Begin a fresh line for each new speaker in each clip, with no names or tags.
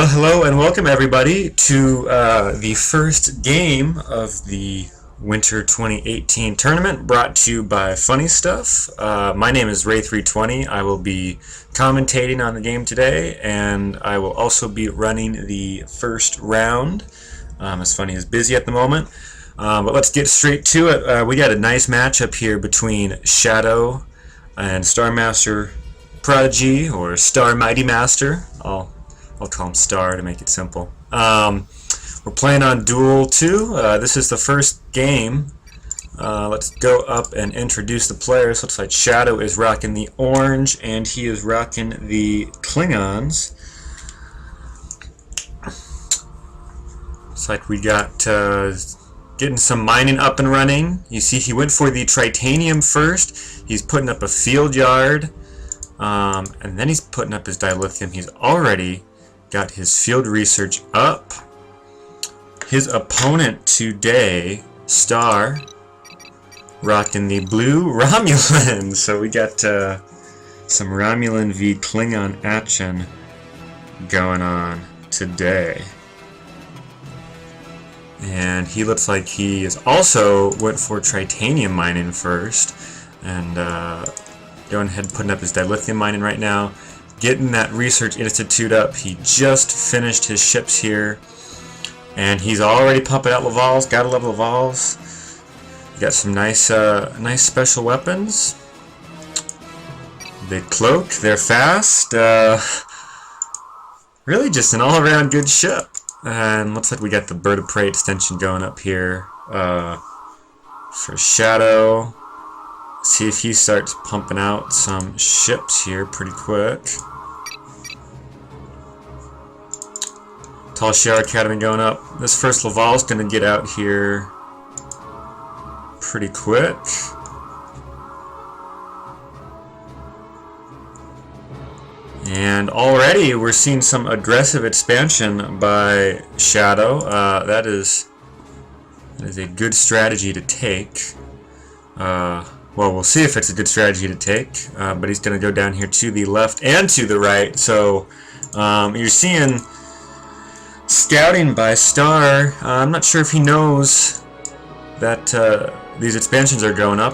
Well, hello and welcome everybody to the first game of the Winter 2018 tournament brought to you by Funny Stuff. My name is Ray320. I will be commentating on the game today, and I will also be running the first round. As Funny is busy at the moment. But let's get straight to it. We got a nice matchup here between Shadow and StarMaster Prodigy, or StarMightyMaster. I'll call him Star to make it simple. We're playing on Duel 2. This is the first game. Let's go up and introduce the players. Looks like Shadow is rocking the orange, and he is rocking the Klingons. Looks like we got getting some mining up and running. You see he went for the Tritanium first. He's putting up a field yard. And then he's putting up his dilithium. He's already got his field research up. His opponent today, Star, rocking the blue Romulan. So we got some Romulan v Klingon action going on today. And he looks like he is also went for Tritanium mining first. And going ahead and putting up his dilithium mining right now. Getting that research institute up. He just finished his ships here. And he's already pumping out Lavals. Gotta love Lavals. Got some nice nice special weapons. They cloak. They're fast. Really just an all-around good ship. And looks like we got the Bird of Prey extension going up here for Shadow. See if he starts pumping out some ships here pretty quick. Tall Shiar Academy going up. This first Laval's going to get out here pretty quick. And already we're seeing some aggressive expansion by Shadow. That is a good strategy to take. Well, we'll see if it's a good strategy to take, but he's going to go down here to the left and to the right. So you're seeing scouting by Star. I'm not sure if he knows that these expansions are going up.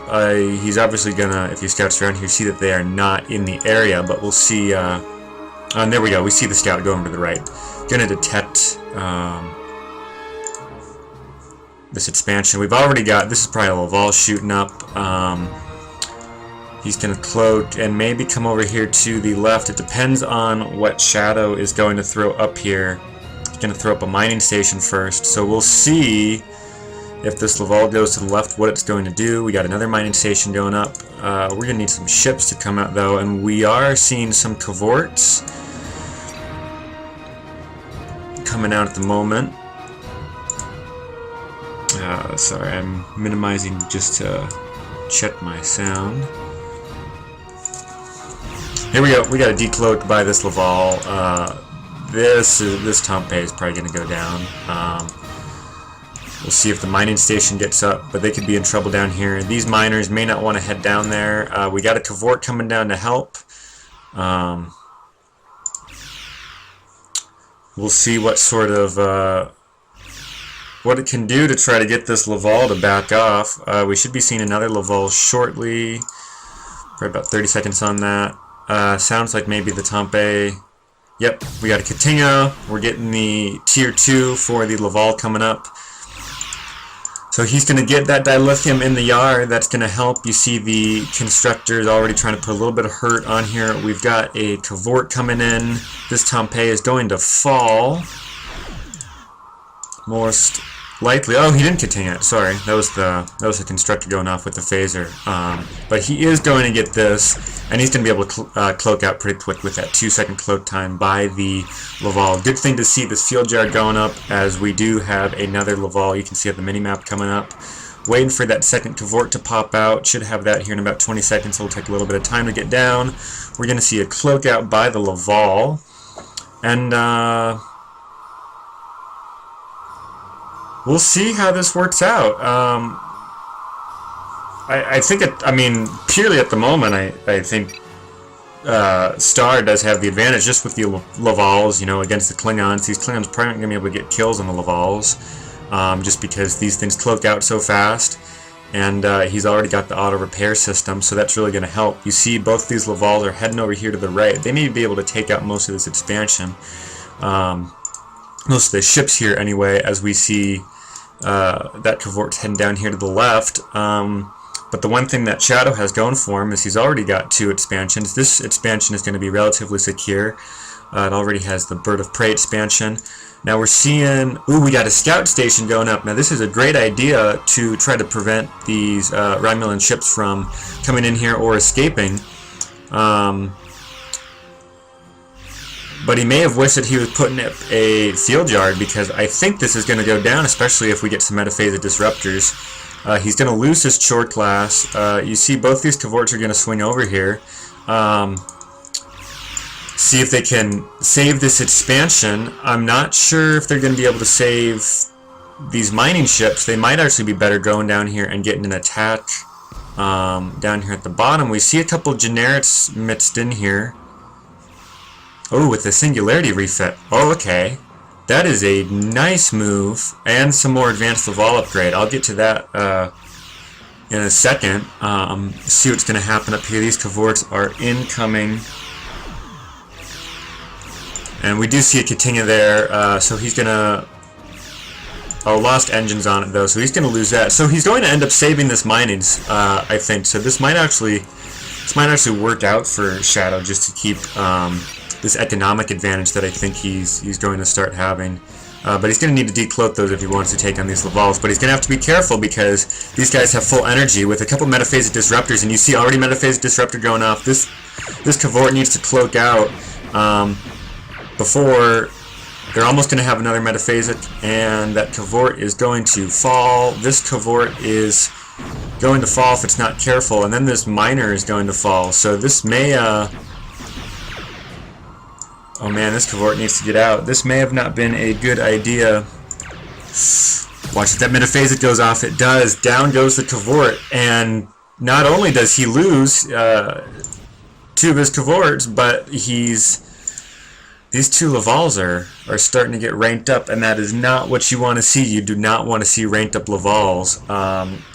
He's obviously going to, if he scouts around here, see that they are not in the area, but we'll see. And there we go. We see the scout going to the right. Going to detect this expansion. We've already got, this is probably a Laval shooting up. He's going to cloak and maybe come over here to the left. It depends on what Shadow is going to throw up here. He's going to throw up a mining station first. So we'll see if this Laval goes to the left, what it's going to do. We got another mining station going up. We're going to need some ships to come out though, and we are seeing some cavorts coming out at the moment. Sorry, I'm minimizing just to check my sound. Here we go. We got a decloak by this Laval. This Tempeh is probably going to go down. We'll see if the mining station gets up, but they could be in trouble down here. These miners may not want to head down there. We got a cavort coming down to help. We'll see what sort of what it can do to try to get this Laval to back off. We should be seeing another Laval shortly. Probably about 30 seconds on that. Sounds like maybe the Tempeh. Yep, we got a Katinga. We're getting the tier 2 for the Laval coming up. So he's going to get that dilithium in the yard. That's going to help. You see the constructors already trying to put a little bit of hurt on here. We've got a cavort coming in. This Tempeh is going to fall. Most likely. Oh, he didn't continue it. Sorry, that was the constructor going off with the phaser. But he is going to get this, and he's going to be able to cloak out pretty quick with that 2-second cloak time by the Laval. Good thing to see this field yard going up, as we do have another Laval. You can see at the mini-map coming up. Waiting for that second cavort to pop out. Should have that here in about 20 seconds. So it'll take a little bit of time to get down. We're going to see a cloak out by the Laval. And we'll see how this works out. I think I mean, purely at the moment, I think Star does have the advantage just with the Lavals, you know, against the Klingons. These Klingons probably aren't going to be able to get kills on the Lavals, just because these things cloak out so fast. And he's already got the auto repair system, so that's really going to help. You see both these Lavals are heading over here to the right. They may be able to take out most of this expansion. Most of the ships here anyway, as we see that Cavort's heading down here to the left. But the one thing that Shadow has going for him is he's already got 2 expansions. This expansion is going to be relatively secure. It already has the Bird of Prey expansion. Now we're seeing, ooh, we got a scout station going up. Now this is a great idea to try to prevent these Romulan ships from coming in here or escaping. But he may have wished that he was putting up a field yard, because I think this is going to go down, especially if we get some metaphasic disruptors. He's going to lose his Chore class. You see both these Cavorts are going to swing over here. See if they can save this expansion. I'm not sure if they're going to be able to save these mining ships. They might actually be better going down here and getting an attack down here at the bottom. We see a couple of generics mixed in here. Oh, with the Singularity refit. Oh, okay. That is a nice move, and some more advanced Laval upgrade. I'll get to that in a second. See what's going to happen up here. These Cavorts are incoming. And we do see a Katinga there, so he's going to... Oh, lost engines on it, though, so he's going to lose that. So he's going to end up saving this minings, I think. So this might actually work out for Shadow, just to keep this economic advantage that I think he's going to start having. But he's going to need to decloak those if he wants to take on these Lavals. But he's going to have to be careful, because these guys have full energy with a couple metaphasic disruptors, and you see already metaphasic disruptor going off. This Cavort needs to cloak out before they're almost going to have another metaphasic, and that Cavort is going to fall. This Cavort is going to fall if it's not careful, and then this miner is going to fall. So this may oh man, this Cavort needs to get out. This may have not been a good idea. Watch it, that metaphasic goes off. It does. Down goes the Cavort, and not only does he lose 2 of his Cavorts, but these 2 Lavals are starting to get ranked up, and that is not what you want to see. You do not want to see ranked up Lavals.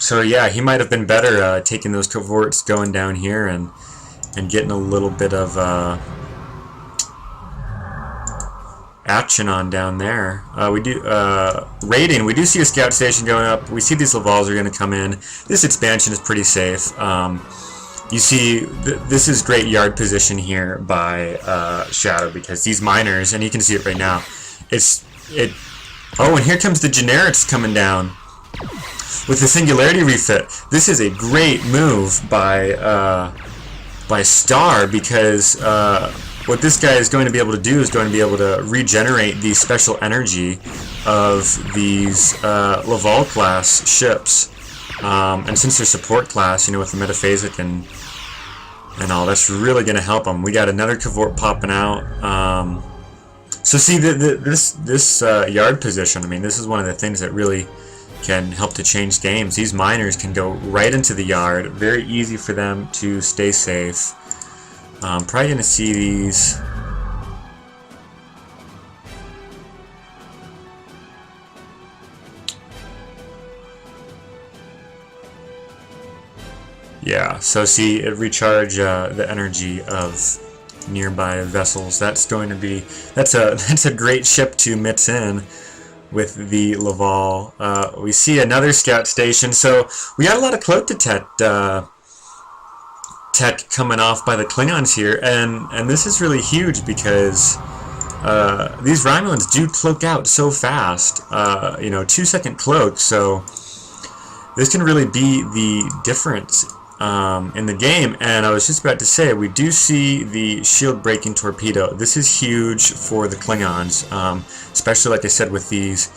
So yeah, he might have been better taking those Cavorts going down here and getting a little bit of action on down there. We do raiding. We do see a scout station going up. We see these Lavals are going to come in. This expansion is pretty safe. You see, this is great yard position here by Shadow, because these miners, and you can see it right now. Oh, and here comes the generics coming down with the Singularity refit. This is a great move by Star, because what this guy is going to be able to do is going to be able to regenerate the special energy of these Laval class ships. And since they're support class, you know, with the metaphasic and all, that's really going to help them. We got another Cavort popping out. So see, this yard position, I mean, this is one of the things that really can help to change games. These miners can go right into the yard. Very easy for them to stay safe. Probably going to see these... Yeah, so see, it recharge the energy of nearby vessels. That's going to be... That's a great ship to mix in with the Laval. We see another scout station, so we got a lot of cloak detect tech coming off by the Klingons here, and this is really huge, because these Romulans do cloak out so fast. You know, 2-second cloak, so this can really be the difference in the game. And I was just about to say, we do see the shield breaking torpedo. This is huge for the Klingons, especially, like I said, with these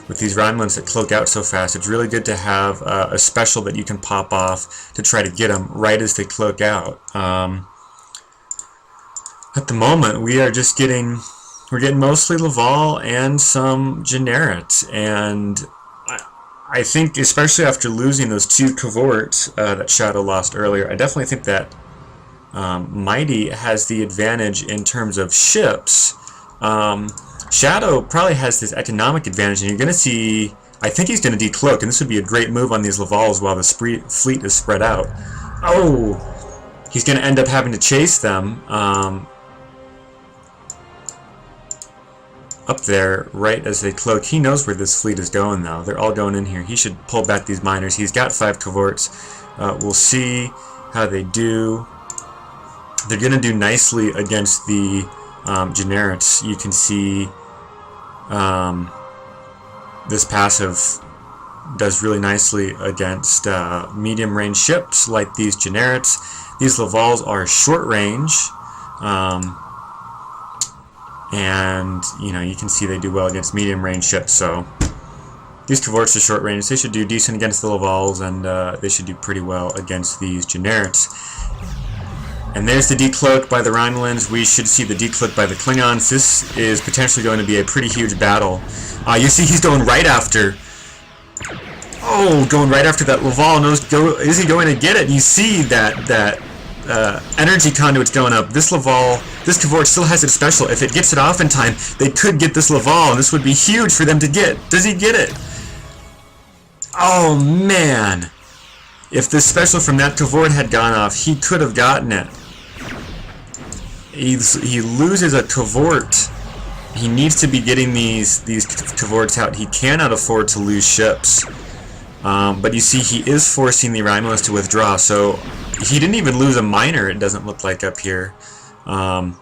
Romulans that cloak out so fast. It's really good to have a special that you can pop off to try to get them right as they cloak out. At the moment, we're getting mostly Laval and some generics, and I think, especially after losing those 2 Cavorts that Shadow lost earlier, I definitely think that Mighty has the advantage in terms of ships. Shadow probably has this economic advantage, and you're going to see, I think he's going to decloak, and this would be a great move on these Lavals while the fleet is spread out. Oh! He's going to end up having to chase them up there right as they cloak. He knows where this fleet is going, though. They're all going in here. He should pull back these miners. He's got 5 cavorts. We'll see how they do. They're going to do nicely against the generics. You can see this passive does really nicely against medium range ships like these generics. These Lavals are short range, and you can see they do well against medium range ships. So these cavorts are short range. They should do decent against the Lavals, and they should do pretty well against these generics. And there's the decloak by the Rhinelands. We should see the decloak by the Klingons. This is potentially going to be a pretty huge battle. You see he's going right after. Oh, going right after that Laval. Is he going to get it? You see that energy conduit's going up. This Laval, this Cavort still has its special. If it gets it off in time, they could get this Laval, and this would be huge for them to get. Does he get it? Oh, man. If this special from that Cavort had gone off, he could have gotten it. He loses a Cavort. He needs to be getting these Cavorts out. He cannot afford to lose ships. But you see, he is forcing the Rhinos to withdraw. So he didn't even lose a miner, it doesn't look like up here. Wow.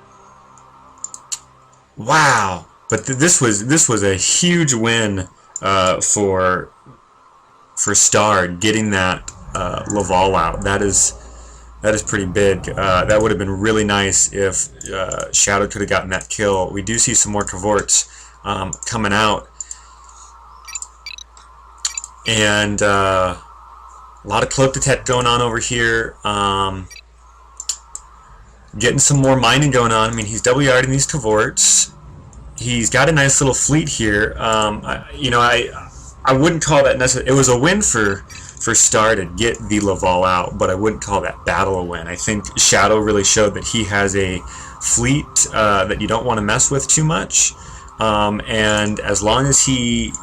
But this was a huge win for Star, getting that Laval out. That is pretty big. That would have been really nice if Shadow could have gotten that kill. We do see some more Cavorts coming out, and a lot of cloak detect going on over here. Getting some more mining going on. I mean, he's WR'ing these Cavorts. He's got a nice little fleet here. I wouldn't call that necessary. It was a win for Star to get the Laval out, but I wouldn't call that battle a win. I think Shadow really showed that he has a fleet that you don't want to mess with too much, and as long as he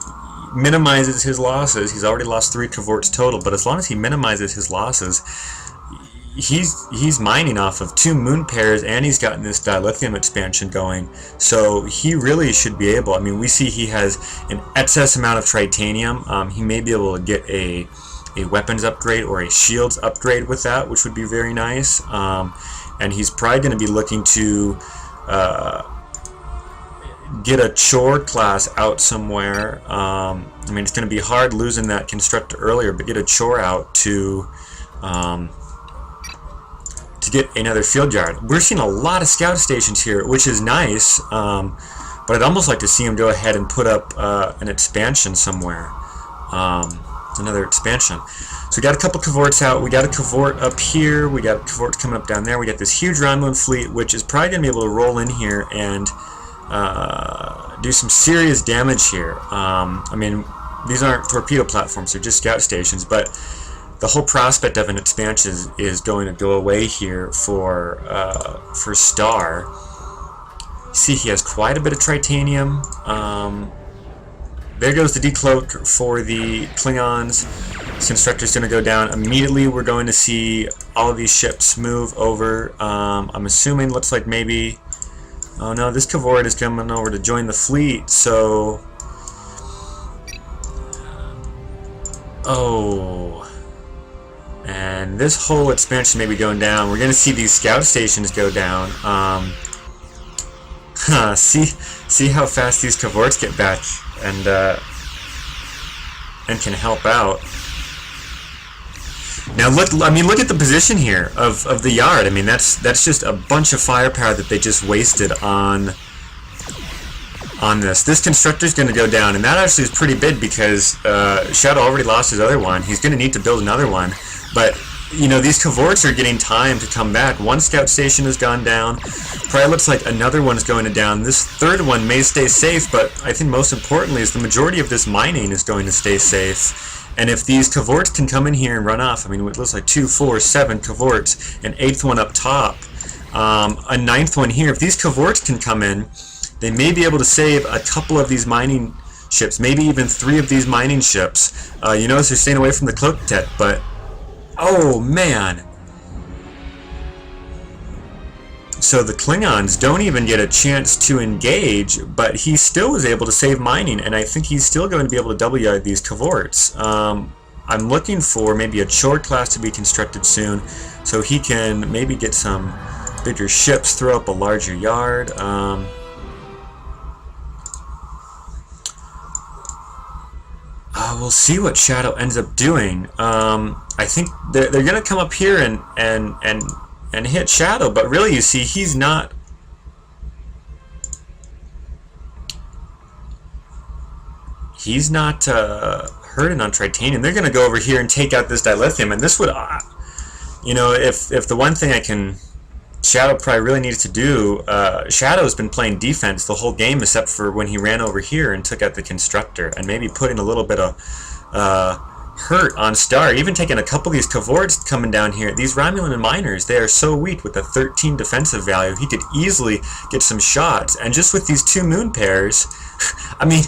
minimizes his losses, he's already lost 3 Cavorts total, but as long as he minimizes his losses, he's mining off of 2 moon pairs, and he's gotten this dilithium expansion going, so he really should be able. I mean, we see he has an excess amount of titanium. He may be able to get a weapons upgrade or a shields upgrade with that, which would be very nice. And he's probably going to be looking to get a chore class out somewhere. I mean, it's going to be hard losing that constructor earlier, but get a chore out to get another field yard. We're seeing a lot of scout stations here, which is nice, but I'd almost like to see him go ahead and put up an expansion somewhere. Another expansion. So we got a couple Cavorts out. We got a Cavort up here. We got Cavorts coming up down there. We got this huge Romulan fleet, which is probably going to be able to roll in here and do some serious damage here. I mean, these aren't torpedo platforms; they're just scout stations. But the whole prospect of an expansion is going to go away here for Star. See, he has quite a bit of titanium. There goes the decloak for the Klingons. This constructor's going to go down immediately. We're going to see all of these ships move over. I'm assuming, looks like maybe... Oh no, this Cavort is coming over to join the fleet, so... Oh... And this whole expansion may be going down. We're going to see these scout stations go down. See how fast these Cavorts get back and can help out. Now look at the position here of the yard. I mean, that's just a bunch of firepower that they just wasted on this. This constructor's going to go down, and that actually is pretty big because Shadow already lost his other one. He's going to need to build another one, but these Cavorts are getting time to come back. One scout station has gone down. Probably looks like another one's going to down. This third one may stay safe, but I think most importantly is the majority of this mining is going to stay safe. And if these cavorts can come in here and run off, I mean, it looks like 2, 4, 7 cavorts, an 8th one up top, a 9th one here. If these cavorts can come in, they may be able to save a couple of these mining ships, maybe even 3 of these mining ships. You notice they're staying away from the cloak tech, but oh man! So the Klingons don't even get a chance to engage, but he still was able to save mining, and I think he's still going to be able to double yard these cavorts. I'm looking for maybe a Chord class to be constructed soon, so he can maybe get some bigger ships, throw up a larger yard. We'll see what Shadow ends up doing. I think they're going to come up here and hit Shadow, but really, you see, he's not hurting on Tritanium. They're going to go over here and take out this dilithium, and this would, you know, if the one thing Shadow probably really needs to do, Shadow's been playing defense the whole game except for when he ran over here and took out the Constructor, and maybe putting a little bit of hurt on Star, even taking a couple of these cavorts coming down here. These Romulan miners, they are so weak with a 13 defensive value. He could easily get some shots, and just with these 2 moon pairs, I mean,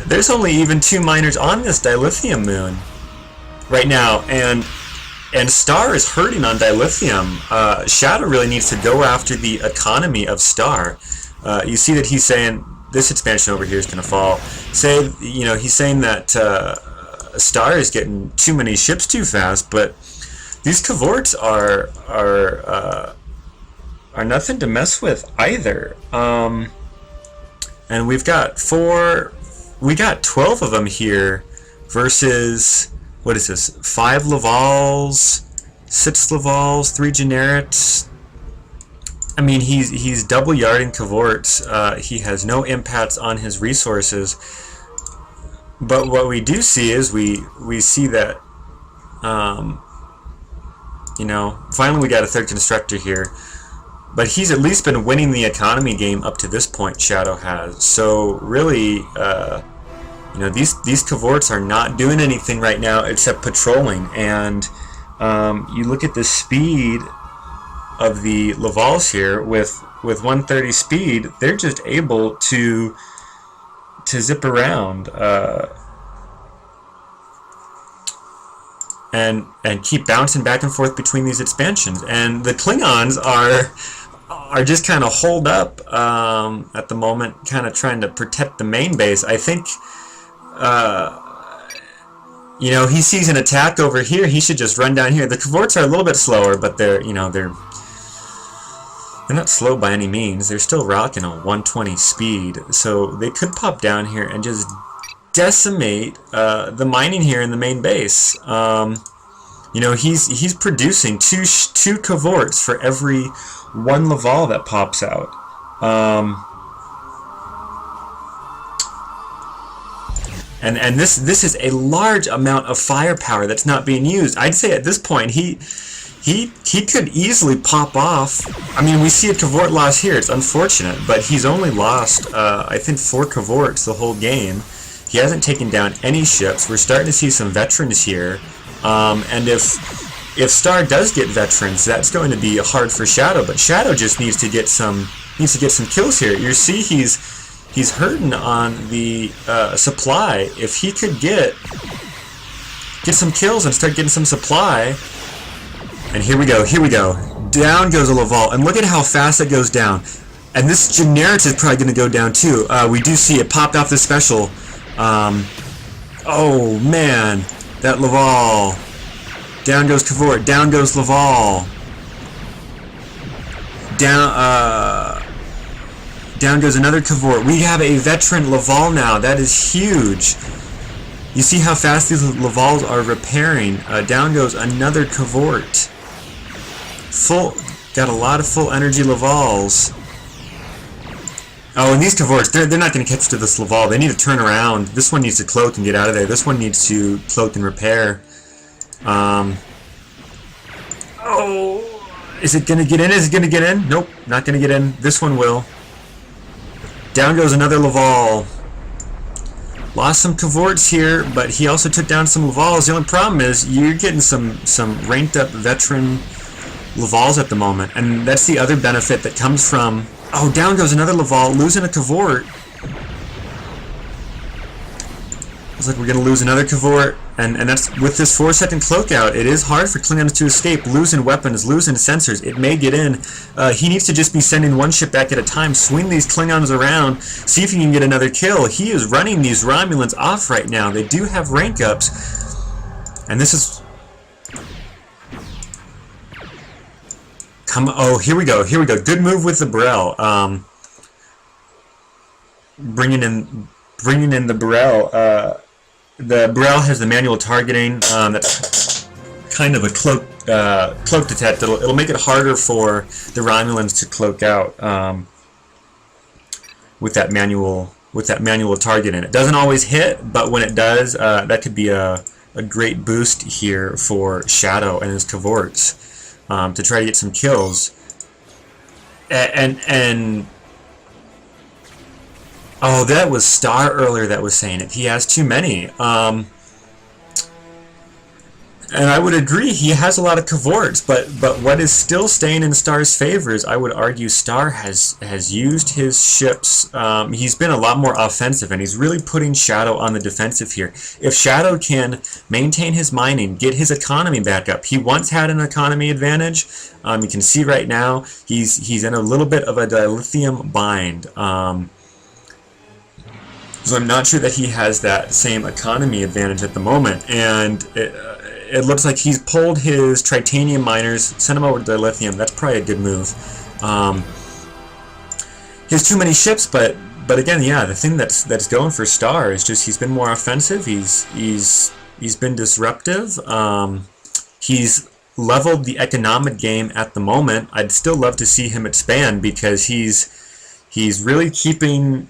there's only even 2 miners on this dilithium moon right now, and Star is hurting on dilithium. Shadow really needs to go after the economy of Star. You see that he's saying this expansion over here is going to fall. You know, he's saying that Star is getting too many ships too fast, but these cavorts are nothing to mess with either. And we got 12 of them here versus, what is this, 5 Lavals, 6 Lavals, 3 Generics. I mean, he's double yarding cavorts. He has no impacts on his resources. But what we do see is we see that, you know, finally we got a 3rd Constructor here. But he's at least been winning the economy game up to this point, Shadow has. So really, you know, these cavorts are not doing anything right now except patrolling. And you look at the speed of the Lavals here with 130 speed, they're just able to zip around and keep bouncing back and forth between these expansions. And the Klingons are just kind of holed up at the moment, kind of trying to protect the main base. I think, you know, he sees an attack over here. He should just run down here. The cavorts are a little bit slower, but they're not slow by any means. They're still rocking a 120 speed, so they could pop down here and just decimate the mining here in the main base. You know, he's producing two cavorts for every 1 Laval that pops out. And this is a large amount of firepower that's not being used. I'd say at this point he could easily pop off. I mean, we see a cavort loss here. It's unfortunate, but he's only lost, I think, 4 cavorts the whole game. He hasn't taken down any ships. We're starting to see some veterans here, and if Star does get veterans, that's going to be hard for Shadow. But Shadow just needs to get some kills here. You see, he's hurting on the supply. If he could get some kills and start getting some supply. And here we go. Down goes a Laval, and look at how fast it goes down. And this Generics is probably going to go down too. We do see it popped off the special. Oh man, that Laval. Down goes Cavort. Down goes Laval. Down goes another Cavort. We have a veteran Laval now. That is huge. You see how fast these Lavals are repairing. Down goes another Cavort. Got a lot of full energy Lavals. Oh, and these Cavorts, they're not going to catch to this Laval. They need to turn around. This one needs to cloak and get out of there. This one needs to cloak and repair. Oh, is it going to get in? Is it going to get in? Nope, not going to get in. This one will. Down goes another Laval. Lost some cavorts here, but he also took down some Lavals. The only problem is you're getting some ranked up veteran Lavals at the moment, and that's the other benefit that comes from... Oh, down goes another Laval, losing a cavort. Looks like we're going to lose another cavort, and that's with this 4-second cloak out. It is hard for Klingons to escape, losing weapons, losing sensors. It may get in. He needs to just be sending one ship back at a time, swing these Klingons around, see if he can get another kill. He is running these Romulans off right now. They do have rank ups, and this is... Oh, here we go. Good move with the Burrell. Bringing in the Burrell. The Burrell has the manual targeting. That's kind of a cloak detect. It'll make it harder for the Romulans to cloak out with that manual targeting. It doesn't always hit, but when it does, that could be a great boost here for Shadow and his cavorts. To try to get some kills, and oh, that was Star earlier that was saying it. He has too many, and I would agree he has a lot of cavorts, but what is still staying in Star's favor is, I would argue, Star has used his ships. He's been a lot more offensive, and he's really putting Shadow on the defensive here. If Shadow can maintain his mining, get his economy back up, he once had an economy advantage. You can see right now he's in a little bit of a dilithium bind. So I'm not sure that he has that same economy advantage at the moment, and it looks like he's pulled his titanium miners, sent them over to dilithium. That's probably a good move. He has too many ships, but again, yeah, the thing that's going for Star is just he's been more offensive. He's been disruptive. He's leveled the economic game at the moment. I'd still love to see him expand, because he's really keeping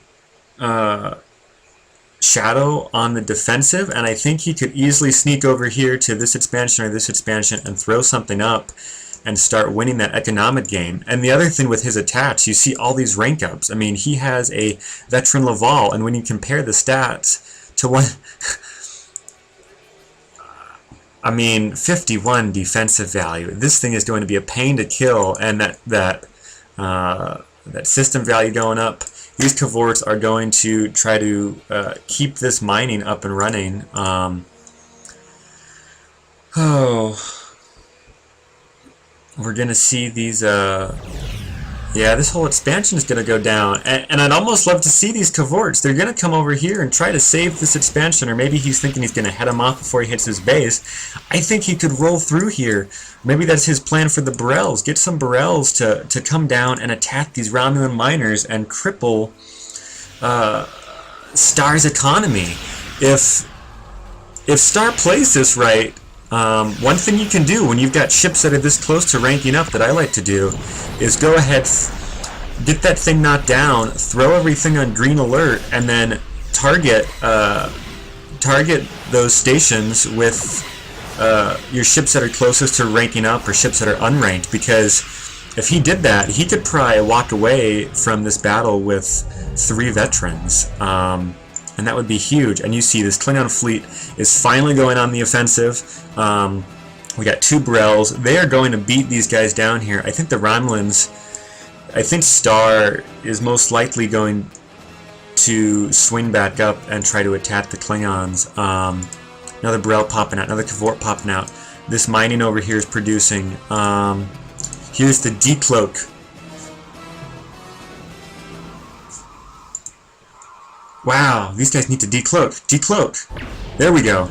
Shadow on the defensive, and I think he could easily sneak over here to this expansion or this expansion and throw something up and start winning that economic game. And the other thing with his attacks, you see all these rank ups. I mean, he has a veteran Laval, and when you compare the stats to one... I mean, 51 defensive value. This thing is going to be a pain to kill, and that system value going up. These cavorts are going to try to keep this mining up and running. We're going to see these... yeah, this whole expansion is going to go down. And I'd almost love to see these cavorts. They're going to come over here and try to save this expansion, or maybe he's thinking he's going to head him off before he hits his base. I think he could roll through here. Maybe that's his plan for the Burrells. Get some Burrells to come down and attack these Romulan miners and cripple Star's economy. If Star plays this right, one thing you can do when you've got ships that are this close to ranking up, that I like to do, is go ahead, get that thing knocked down, throw everything on green alert, and then target those stations with your ships that are closest to ranking up, or ships that are unranked, because if he did that, he could probably walk away from this battle with 3 veterans. And that would be huge. And you see this Klingon fleet is finally going on the offensive. We got 2 Burrells. They are going to beat these guys down here. I think the Romulans... I think Star is most likely going to swing back up and try to attack the Klingons. Another Burrell popping out. Another Cavort popping out. This mining over here is producing. Here's the decloak. Wow, these guys need to decloak. Decloak. There we go.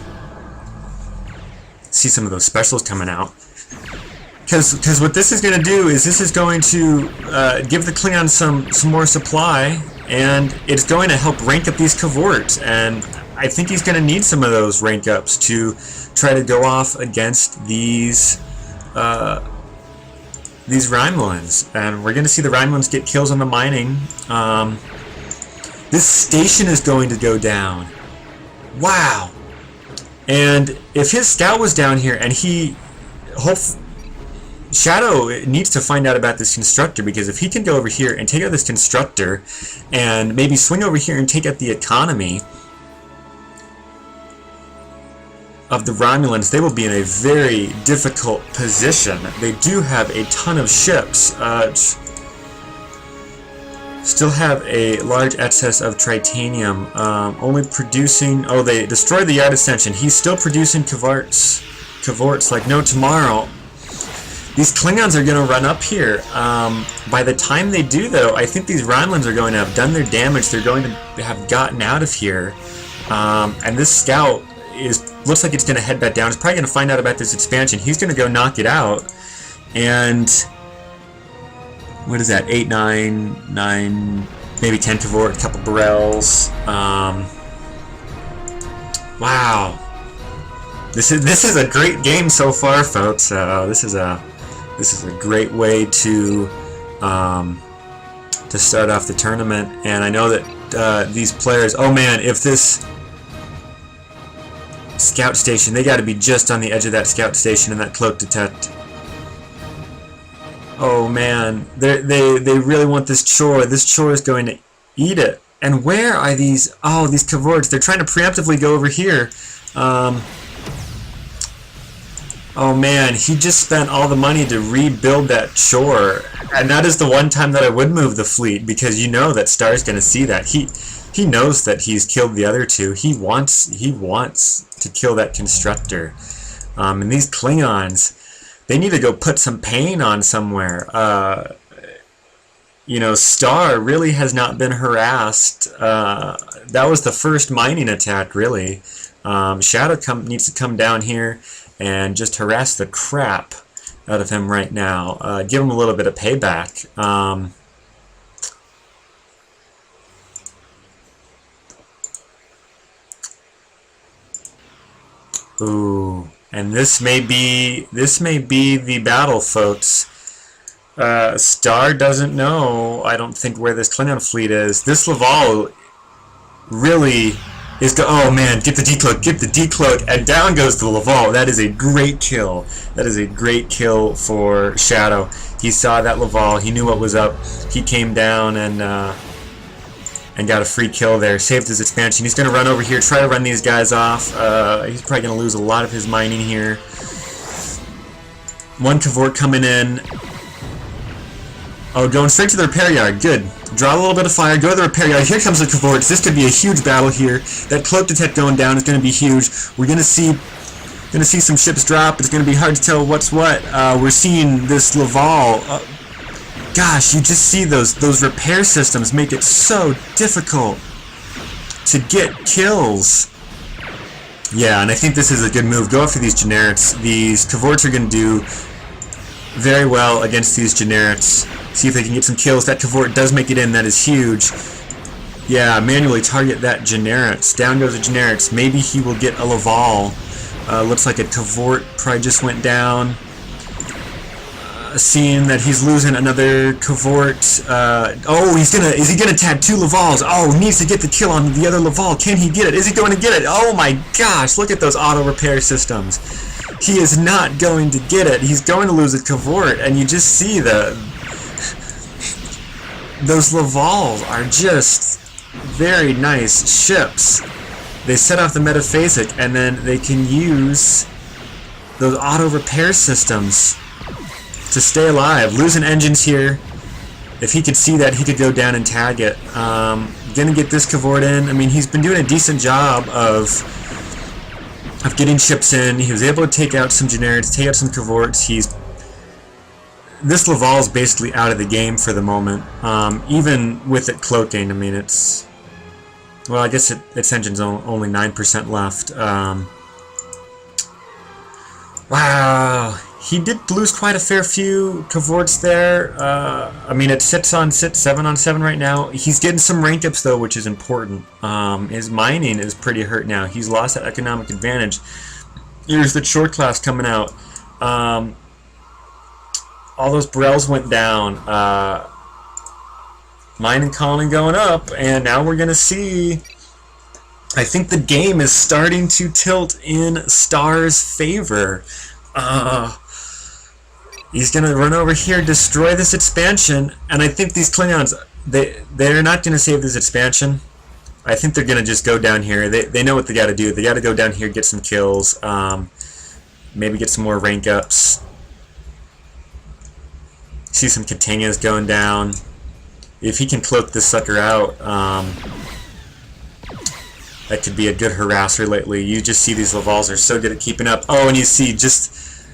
See some of those specials coming out. Because what this is going to do is this is going to give the Klingons some more supply, and it's going to help rank up these cavorts. And I think he's going to need some of those rank ups to try to go off against these Romulans. And we're going to see the Romulans get kills on the mining. This station is going to go down. Wow. And if his scout was down here, and Shadow needs to find out about this constructor, because if he can go over here and take out this constructor and maybe swing over here and take out the economy, of the Romulans, they will be in a very difficult position. They do have a ton of ships. Still have a large excess of tritanium. Only producing... Oh, they destroyed the Yard Ascension. He's still producing cavorts like no tomorrow. These Klingons are going to run up here. By the time they do, though, I think these Romulans are going to have done their damage. They're going to have gotten out of here. And this scout looks like it's going to head back down. It's probably going to find out about this expansion. He's going to go knock it out. And what is that? 8, 9, maybe 10 Cavort, a couple Burrells. Wow. This is a great game so far, folks. This is a great way to start off the tournament. And I know that these players. Oh man, if this scout station, they got to be just on the edge of that scout station and that cloak detect. Oh man, they really want this chore. This chore is going to eat it. And where are these? Oh, these cavorts. They're trying to preemptively go over here. Oh man, he just spent all the money to rebuild that shore. And that is the one time that I would move the fleet, because you know that Star's going to see that. He knows that he's killed the other two. He wants to kill that constructor. And these Klingons, they need to go put some pain on somewhere. You know, Star really has not been harassed. That was the first mining attack, really. Shadow needs to come down here and just harass the crap out of him right now. Give him a little bit of payback. Ooh, and this may be the battle, folks. Star doesn't know, I don't think, where this Klingon fleet is. This Laval really is oh man, get the decloak, and down goes the Laval. That is a great kill. That is a great kill for Shadow. He saw that Laval, he knew what was up. He came down and got a free kill there, saved his expansion. He's going to run over here, try to run these guys off. He's probably going to lose a lot of his mining here. One Cavort coming in. Oh, going straight to the repair yard. Good. Draw a little bit of fire. Go to the repair yard. Here comes the Cavorts. This could be a huge battle here. That cloak detect going down is going to be huge. We're going to see some ships drop. It's going to be hard to tell what's what. We're seeing this Laval. Gosh, you just see those repair systems make it so difficult to get kills. Yeah, and I think this is a good move. Go after these generics. These Cavorts are going to do very well against these generics. See if they can get some kills. That Cavort does make it in. That is huge. Yeah, manually target that generics. Down goes the generics. Maybe he will get a Laval. Looks like a Cavort probably just went down. Seeing that he's losing another Cavort. Oh, is he gonna tag 2 Lavals? Oh, needs to get the kill on the other Laval. Can he get it? Is he going to get it? Oh my gosh, look at those auto repair systems. He is not going to get it. He's going to lose a Cavort, and you just see those Lavals are just very nice ships. They set off the metaphasic, and then they can use those auto repair systems to stay alive. Losing engines here. If he could see that, he could go down and tag it. Gonna get this Cavort in. I mean, he's been doing a decent job of getting ships in. He was able to take out some generics, take out some Cavorts. This Laval's basically out of the game for the moment. Even with it cloaking, I mean, it's... Well, I guess its engine's only 9% left. Wow, he did lose quite a fair few Cavorts there. I mean, it sits 7 on 7 right now. He's getting some rank ups though, which is important. His mining is pretty hurt now. He's lost that economic advantage. Here's the short class coming out. All those Burrells went down. Mining colony going up, and now we're gonna see. I think the game is starting to tilt in Star's favor. He's gonna run over here, destroy this expansion, and I think these Klingons, they're not gonna save this expansion. I think they're going to just go down here. They know what they got to do. They got to go down here, get some kills, maybe get some more rank ups. See some Katangas going down. If he can cloak this sucker out, that could be a good harasser lately. You just see these Lavals are so good at keeping up. Oh, and you see just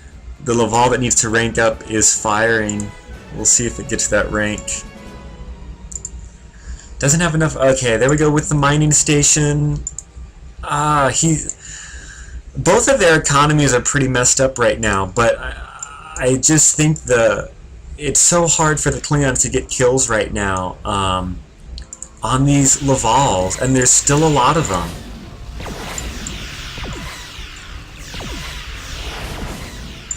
the Laval that needs to rank up is firing. We'll see if it gets that rank. Doesn't have enough. Okay, there we go with the mining station. Both of their economies are pretty messed up right now, but I just think it's so hard for the Klingons to get kills right now on these Lavals, and there's still a lot of them.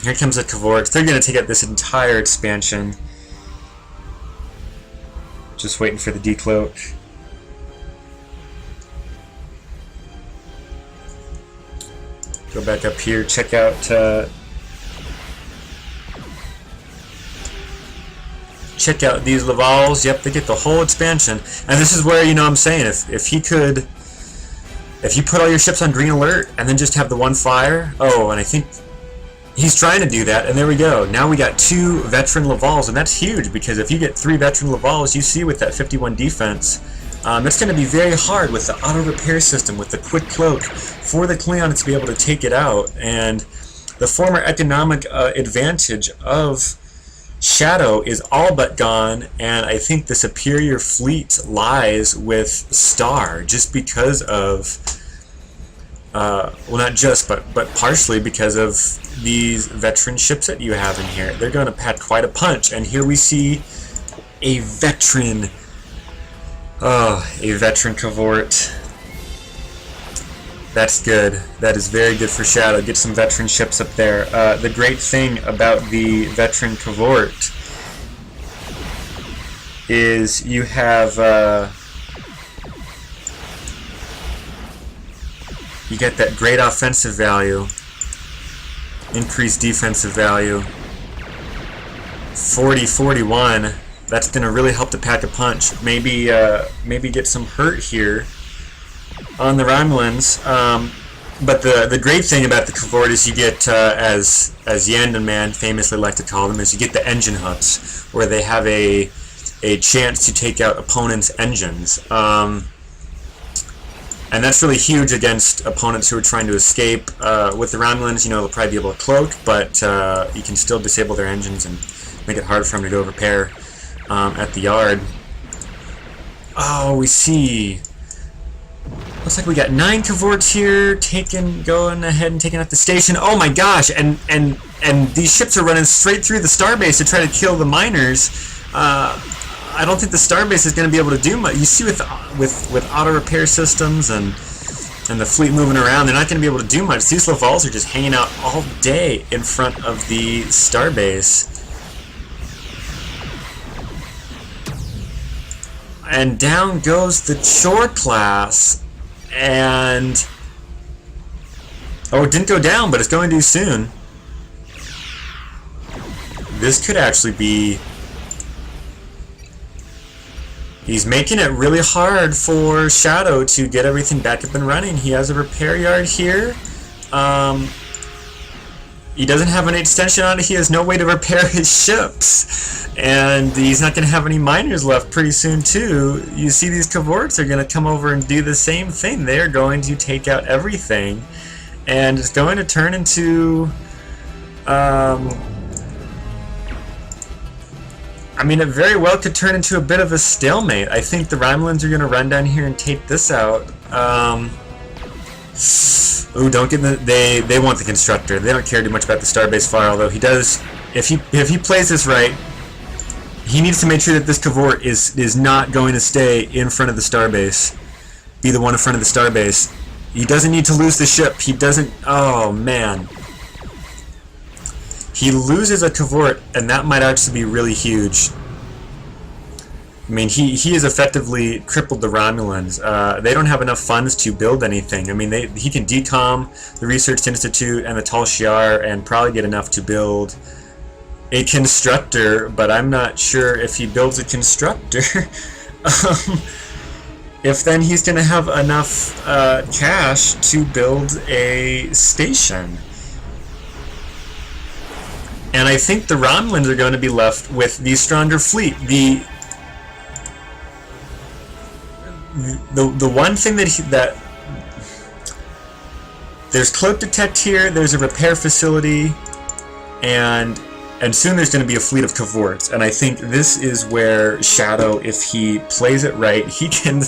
Here comes the Kavorks. They're going to take out this entire expansion. Just waiting for the decloak. Go back up here, check out these Lavals. Yep, they get the whole expansion. And this is where, you know, I'm saying, if you put all your ships on green alert and then just have the one fire. Oh, and I think he's trying to do that, and there we go. Now we got 2 veteran Lavals, and that's huge, because if you get 3 veteran Lavals, you see with that 51 defense, it's going to be very hard with the auto repair system, with the quick cloak, for the Klingons to be able to take it out. And the former economic advantage of Shadow is all but gone, and I think the superior fleet lies with Star, just because of well, not just, but partially because of these veteran ships that you have in here. They're going to pack quite a punch, and here we see a veteran Cavort. That's good. That is very good for Shadow. Get some veteran ships up there. The great thing about the veteran Cavort is you have you get that great offensive value, increased defensive value, 40-41. That's going to really help to pack a punch. Maybe get some hurt here on the Romulans. But the great thing about the Cavort is you get, as Yandan Man famously like to call them, is you get the engine hooks, where they have a chance to take out opponents' engines. And that's really huge against opponents who are trying to escape. With the Romulans, you know, they'll probably be able to cloak, but you can still disable their engines and make it hard for them to go repair at the yard. Oh, we see. Looks like we got 9 Cavorts here, going ahead and taking out the station. Oh my gosh! And these ships are running straight through the starbase to try to kill the miners. I don't think the starbase is going to be able to do much. You see, with auto repair systems and the fleet moving around, they're not going to be able to do much. These Lavals are just hanging out all day in front of the starbase. And down goes the Chore class, and oh, it didn't go down, but it's going to soon. This could actually be. He's making it really hard for Shadow to get everything back up and running. He has a repair yard here. He doesn't have any extension on it. He has no way to repair his ships. And he's not going to have any miners left pretty soon, too. You see these Cavorts are going to come over and do the same thing. They're going to take out everything. And it's going to turn into... I mean, it very well could turn into a bit of a stalemate. I think the Romulans are going to run down here and take this out. Ooh, don't get they want the constructor. They don't care too much about the starbase fire, although he does. If he plays this right, he needs to make sure that this Cavort is not going to stay in front of the starbase. Be the one in front of the starbase. He doesn't need to lose the ship. He doesn't. Oh man. He loses a Cavort, and that might actually be really huge. I mean, he has effectively crippled the Romulans. They don't have enough funds to build anything. I mean, he can decom the Research Institute and the Tal Shiar and probably get enough to build a constructor, but I'm not sure if he builds a constructor. if then he's going to have enough cash to build a station. And I think the Romulans are going to be left with the stronger fleet. The one thing that there's cloak detect here, there's a repair facility, and soon there's going to be a fleet of cavorts. And I think this is where Shadow, if he plays it right, he can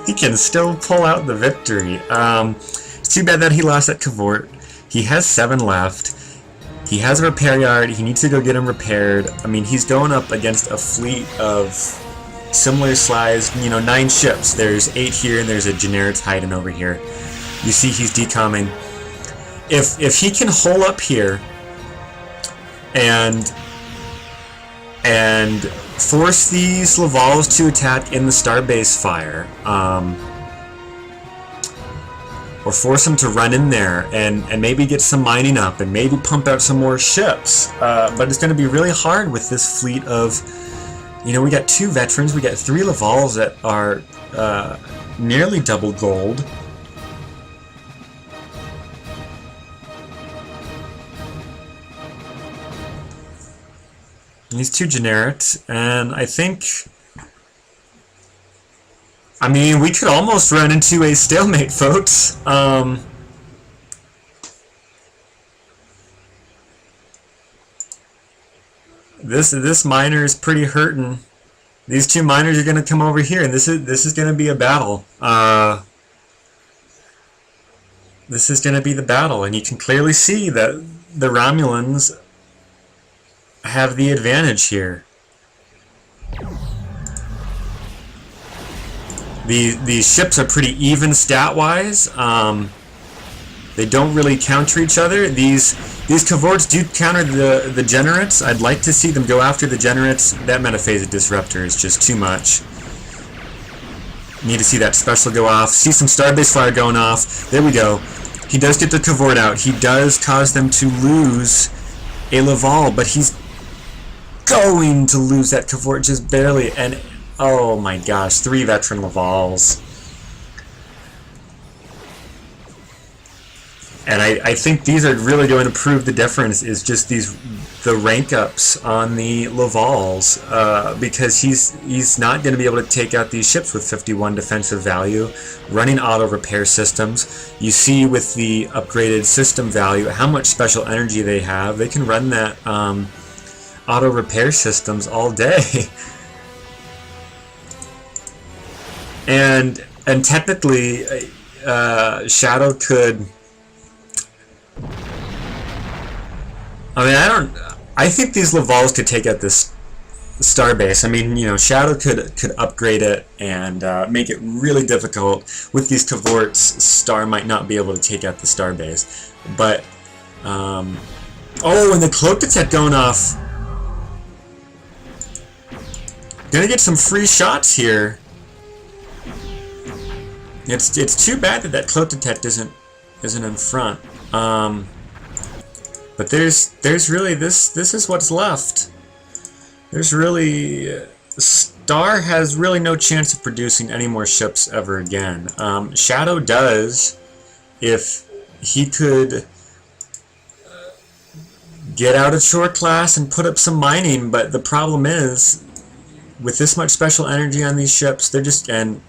he can still pull out the victory. It's too bad that he lost that cavort. He has 7 left. He has a repair yard. He needs to go get them repaired. I mean, he's going up against a fleet of similar size, 9 ships. There's 8 here, and there's a Generit's hiding over here. You see he's decomming. If he can hole up here and force these Lavals to attack in the starbase fire, or force them to run in there and maybe get some mining up and maybe pump out some more ships. But it's going to be really hard with this fleet of, we got 2 veterans, we got 3 Lavals that are nearly double gold. And these 2 Generits, and I think, we could almost run into a stalemate, folks. This miner is pretty hurting. These 2 miners are going to come over here, and this is going to be a battle. This is going to be the battle, and you can clearly see that the Romulans have the advantage here. These ships are pretty even stat-wise. They don't really counter each other. These cavorts do counter the Generits. I'd like to see them go after the Generits. That metaphasic disruptor is just too much. Need to see that special go off. See some starbase fire going off. There we go. He does get the cavort out. He does cause them to lose a Laval, but he's going to lose that cavort just barely. And oh my gosh, 3 veteran Lavals. And I think these are really going to prove the difference, is just the rank ups on the Lavals, because he's not going to be able to take out these ships with 51 defensive value, running auto repair systems. You see with the upgraded system value how much special energy they have. They can run that auto repair systems all day. And technically, Shadow could. I think these Lavals could take out this starbase. Shadow could upgrade it and make it really difficult. With these cavorts, Star might not be able to take out the starbase. But oh, and the cloak detect going off. Gonna get some free shots here. It's too bad that cloak detect isn't in front. But there's really this is what's left. There's really Star has really no chance of producing any more ships ever again. Shadow does, if he could get out of shore class and put up some mining. But the problem is, with this much special energy on these ships, they're just and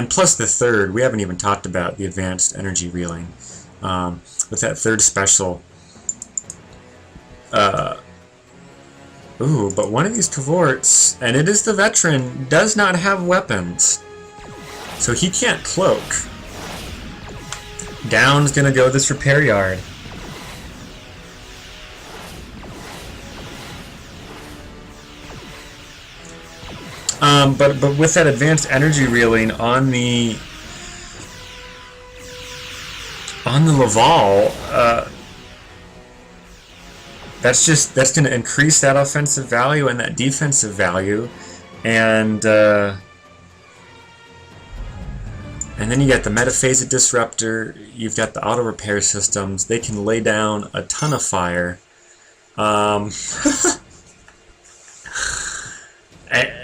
plus the 3rd, we haven't even talked about the advanced energy reeling. With that 3rd special. Ooh, but one of these cavorts, and it is the veteran, does not have weapons. So he can't cloak. Down's gonna go this repair yard. But with that advanced energy reeling on the Laval, that's going to increase that offensive value and that defensive value, and then you got the metaphasic disruptor. You've got the auto repair systems. They can lay down a ton of fire.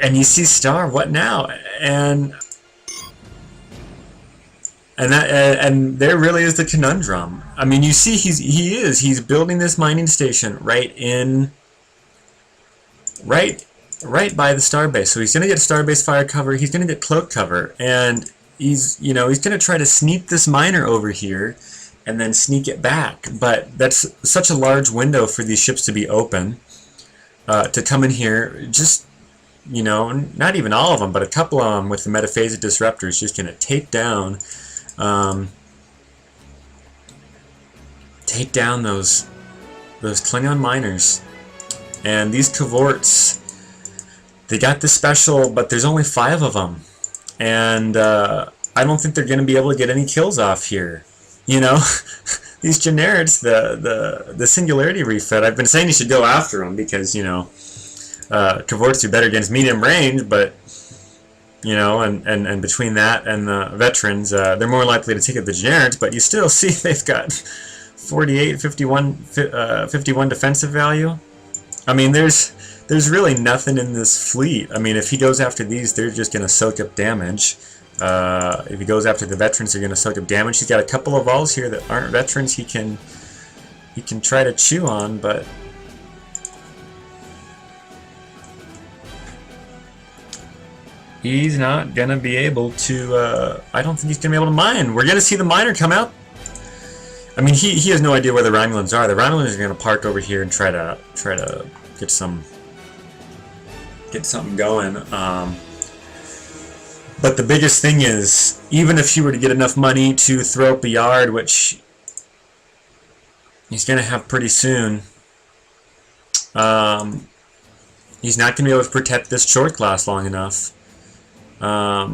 And you see Star, what now? And And there really is the conundrum. I mean, you see, he's building this mining station right by the starbase. So he's gonna get starbase fire cover. He's gonna get cloak cover, and he's gonna try to sneak this miner over here, and then sneak it back. But that's such a large window for these ships to be open, to come in here. Just not even all of them, but a couple of them with the metaphasic disruptors, just gonna take down those Klingon miners. And these cavorts, they got this special, but there's only 5 of them, and I don't think they're going to be able to get any kills off here. These generics, the singularity refit. I've been saying you should go after them because cavorts do better against medium range, but and between that and the veterans, they're more likely to take up the generics. But you still see they've got 48, 51 defensive value. I mean, there's really nothing in this fleet. I mean, if he goes after these, they're just going to soak up damage. If he goes after the veterans, they're going to soak up damage. He's got a couple of vols here that aren't veterans he can try to chew on, but he's not going to be able to, I don't think he's going to be able to mine. We're going to see the miner come out. I mean, he has no idea where the Romulans are. The Romulans are going to park over here and try to get something going. But the biggest thing is, even if you were to get enough money to throw up a yard, which he's going to have pretty soon, he's not going to be able to protect this short class long enough. I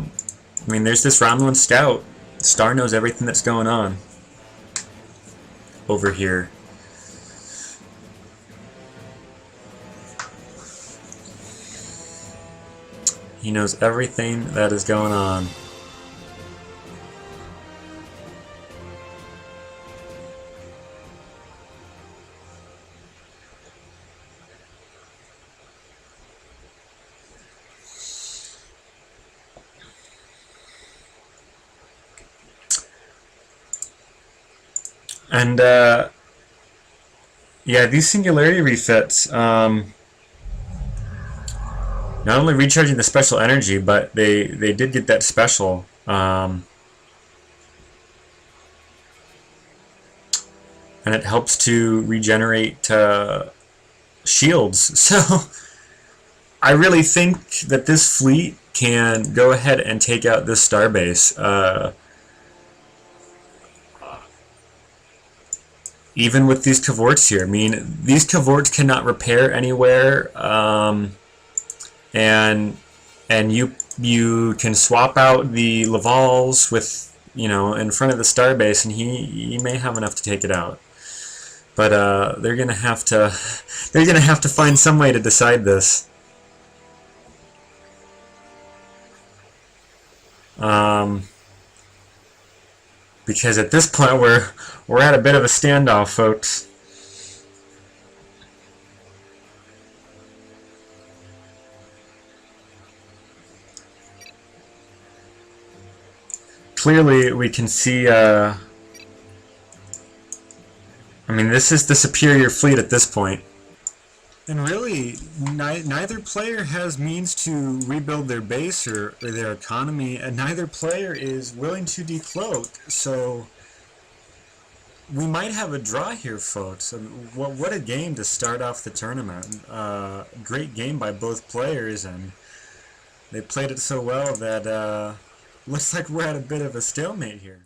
mean, there's this Romulan scout. Star knows everything that's going on over here. He knows everything that is going on. And yeah, these singularity refits, not only recharging the special energy, but they did get that special. And it helps to regenerate shields. So I really think that this fleet can go ahead and take out this starbase. Even with these cavorts here. I mean, these cavorts cannot repair anywhere, and you can swap out the Lavals with, in front of the starbase, and he may have enough to take it out. But they're gonna have to find some way to decide this. Because at this point we're at a bit of a standoff, folks. Clearly we can see, I mean, this is the superior fleet at this point. And really, neither player has means to rebuild their base or their economy, and neither player is willing to decloak, so we might have a draw here, folks. What a game to start off the tournament. Great game by both players, and they played it so well that looks like we're at a bit of a stalemate here.